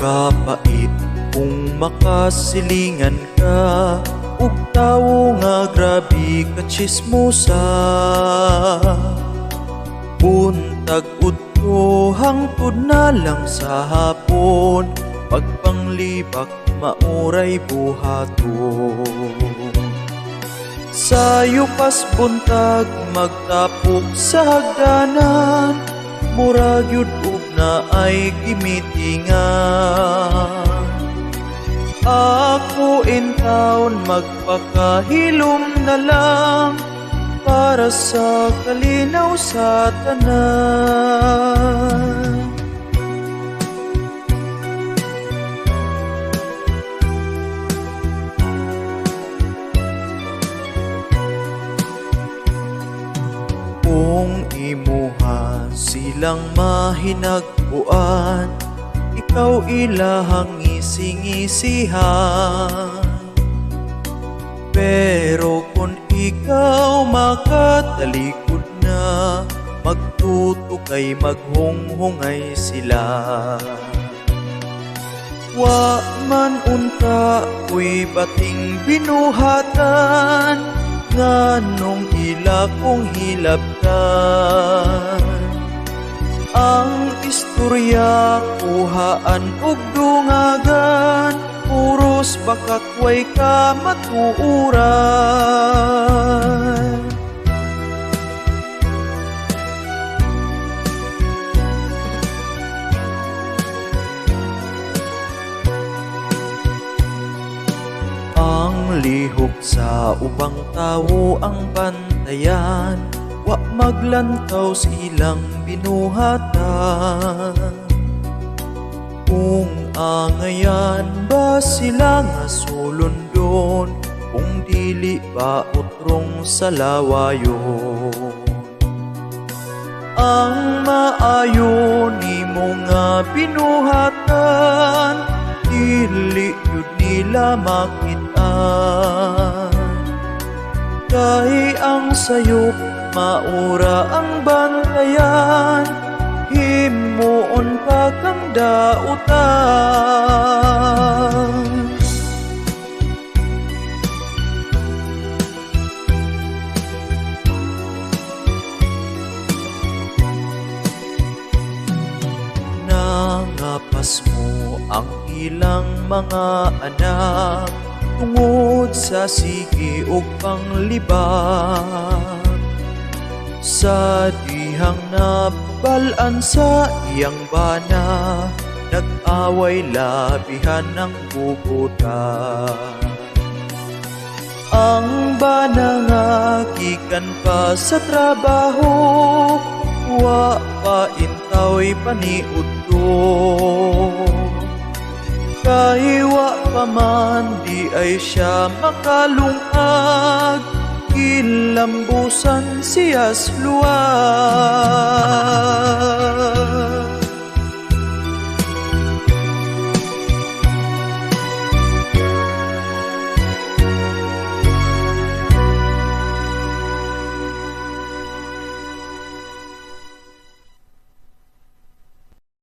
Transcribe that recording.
kapait kung makasilingan ka, ug tawo nga grabe ka chismosa. Buntag udto hangtod na lang sa hapon, pagpanglibak mauray buhaton. Sayo pas buntag magtapok sa hagdanan, murag yud ug na ay gimitingan. Ako in town magpakahilom na lang, para sa kalinaw sa tanan. Kung imuha silang mahinagpuan, ikaw ilahang ngisi-ngisihan. Pero kung ikaw makatalikod na, magtuto kay maghunghungay sila. Wa man unta ko'y bating binuhatan, nganong ila kong hilabtan. Ang istorya kuhaan ug dungagan, puros bakat way ka matuuran. Ang lihok sa ubang tawo ang bantayan, wa maglantaw silang binuhatan. Kung angayan ba sila nga sulundon, kung dili ba utrong sa lawayon. Ang maayo nimo nga binuhatan, dili yun nila makitaan. Kay ang sayop maura ang bantayan, himuon pa kang dautan. Nangapas mo ang ilang mga anak, tungod sa sige ug panglibak. Sa dihang nabalaan sa iyang bana, nag-away labihan ng bubutan. Ang bana nga gikan pa sa trabaho, wa pa intaw'y paniudto. Kay wa pa man di ay siya makalungag, kilambusan siyas luwag.